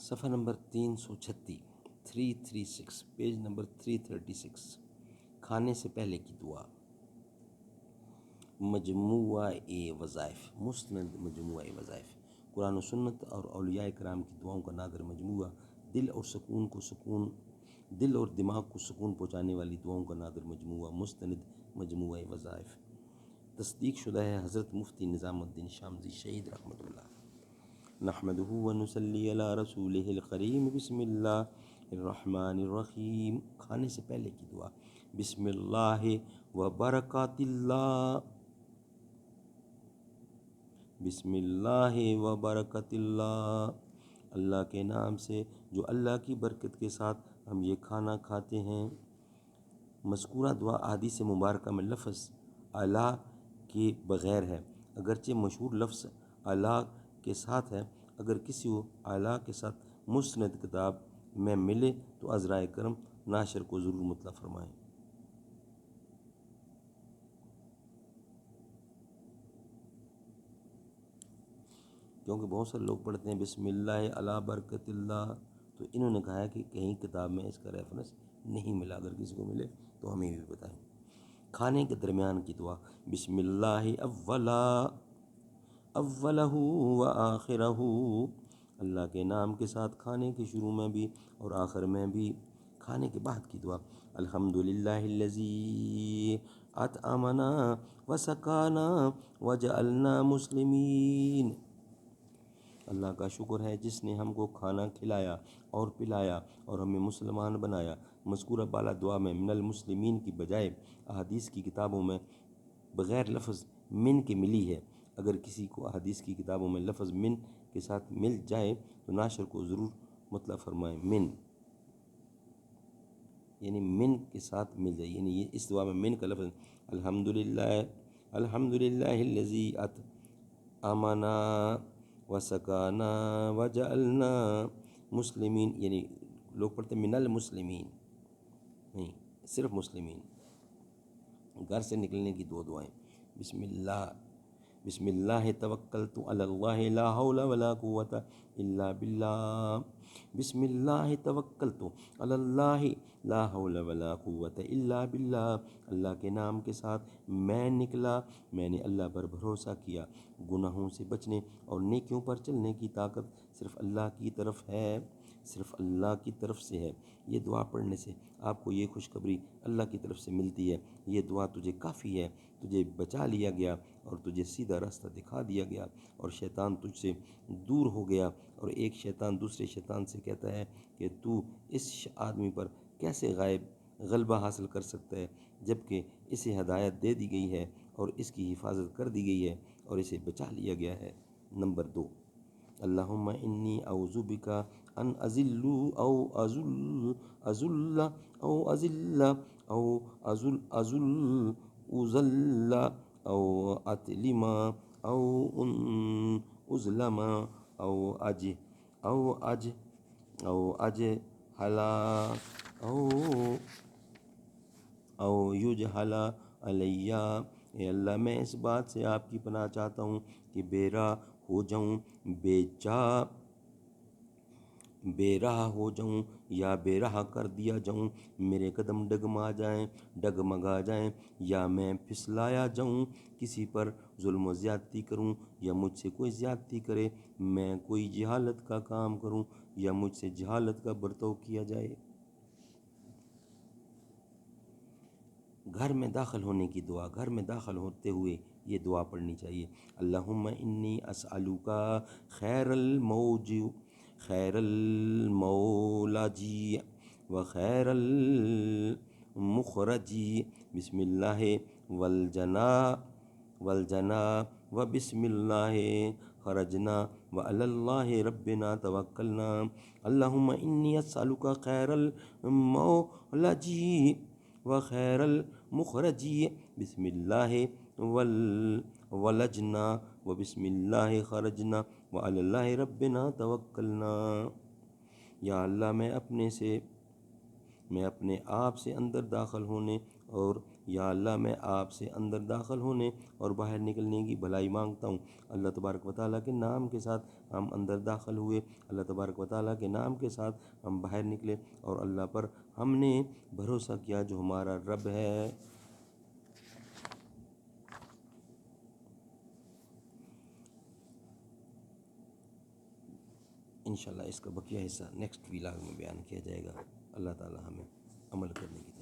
صفحہ number 336 page number 336، کھانے سے پہلے کی دعا۔ مجموعہ وظائف، مسند مجموعہ وظائف، قرآن و سنت اور اولیاء کرام کی دعاؤں کا نادر مجموعہ، دل اور دماغ کو سکون پہنچانے والی دعاؤں کا نادر مجموعہ، مستند مجموعہ وظائف، تصدیق شدہ ہے حضرت مفتی نظام الدین شامزی شہید رحمۃ اللہ۔ نحمدہ ونصلی علی رسولہ الکریم، بسم اللہ الرحمن الرحیم۔ کھانے سے پہلے کی دعا، بسم اللہ وبرکات اللہ، بسم اللہ وبرکات اللہ، اللہ کے نام سے جو اللہ کی برکت کے ساتھ ہم یہ کھانا کھاتے ہیں۔ مذکورہ دعا احادیث مبارکہ میں لفظ اللہ کے بغیر ہے، اگرچہ مشہور لفظ اللہ کے ساتھ ہے۔ اگر کسی کو اللہ کے ساتھ مستند کتاب میں ملے تو عذرائے کرم ناشر کو ضرور مطلع فرمائیں۔ کیونکہ بہت سارے لوگ پڑھتے ہیں بسم اللہ علی برکت اللہ، تو انہوں نے کہا ہے کہ کہیں کتاب میں اس کا ریفرنس نہیں ملا، اگر کسی کو ملے تو ہمیں بھی بتائیں۔ کھانے کے درمیان کی دعا، بسم اللہ اولہ و آخرہ، اللہ کے نام کے ساتھ کھانے کے شروع میں بھی اور آخر میں بھی۔ کھانے کے بعد کی دعا، الحمدللہ الذی اطعمنا وسقانا وجعلنا مسلمین، اللہ کا شکر ہے جس نے ہم کو کھانا کھلایا اور پلایا اور ہمیں مسلمان بنایا۔ مذکورہ بالا دعا میں من المسلمین کی بجائے احادیث کی کتابوں میں بغیر لفظ من کے ملی ہے۔ اگر کسی کو احادیث کی کتابوں میں لفظ من کے ساتھ مل جائے تو ناشر کو ضرور مطلع فرمائیں، من یعنی من کے ساتھ مل جائے، یعنی یہ اس دعا میں من کا لفظ الحمدللہ الذی اطعمنا وسقانا وجعلنا مسلمین، یعنی لوگ پڑھتے ہیں من المسلمین، نہیں صرف مسلمین۔ گھر سے نکلنے کی دو دعائیں، بسم اللہ توکلت علی اللہ لا حول ولا قوۃ الا باللہ، بسم اللہ توکلت علی اللہ لا حول ولا قوۃ الا باللہ، اللہ کے نام کے ساتھ میں نکلا، میں نے اللہ پر بھروسہ کیا، گناہوں سے بچنے اور نیکیوں پر چلنے کی طاقت صرف اللہ کی طرف ہے، صرف اللہ کی طرف سے ہے۔ یہ دعا پڑھنے سے آپ کو یہ خوشخبری اللہ کی طرف سے ملتی ہے، یہ دعا تجھے کافی ہے، تجھے بچا لیا گیا اور تجھے سیدھا راستہ دکھا دیا گیا اور شیطان تجھ سے دور ہو گیا۔ اور ایک شیطان دوسرے شیطان سے کہتا ہے کہ تو اس آدمی پر کیسے غلبہ حاصل کر سکتا ہے، جبکہ اسے ہدایت دے دی گئی ہے اور اس کی حفاظت کر دی گئی ہے اور اسے بچا لیا گیا ہے۔ نمبر 2، اللہم انی اعوذ بک ان اذل او اذل او اذل او اذل او اتلم او اظلم او اجہل او یجہل علی۔ اے اللہ میں اس بات سے آپ کی پناہ چاہتا ہوں کہ بے راہ ہو جاؤں، بے راہ ہو جاؤں یا بے راہ کر دیا جاؤں، میرے قدم ڈگمگا جائیں یا میں پھسلایا جاؤں، کسی پر ظلم و زیادتی کروں یا مجھ سے کوئی زیادتی کرے، میں کوئی جہالت کا کام کروں یا مجھ سے جہالت کا برتاؤ کیا جائے۔ گھر میں داخل ہونے کی دعا، گھر میں داخل ہوتے ہوئے یہ دعا پڑھنی چاہیے، اللہم انی اسألک خیر المولج و خیر المخرج، بسم اللہ والجنا و بسم اللہ خرجنا و علی اللہ ربنا توکلنا، اللہم انی اسألک خیر المولج و خیر المخرج، بسم اللہ ولجنا و بسم اللہ خرجنا و علی اللہ ربنا توکلنا۔ یا اللہ میں اپنے آپ سے اندر داخل ہونے اور یا اللہ میں آپ سے اندر داخل ہونے اور باہر نکلنے کی بھلائی مانگتا ہوں۔ اللہ تبارک و تعالیٰ کے نام کے ساتھ ہم اندر داخل ہوئے، اللہ تبارک و تعالیٰ کے نام کے ساتھ ہم باہر نکلے، اور اللہ پر ہم نے بھروسہ کیا جو ہمارا رب ہے۔ انشاءاللہ اس کا بقیہ حصہ نیکسٹ ویلاگ میں بیان کیا جائے گا۔ اللہ تعالیٰ ہمیں عمل کرنے کی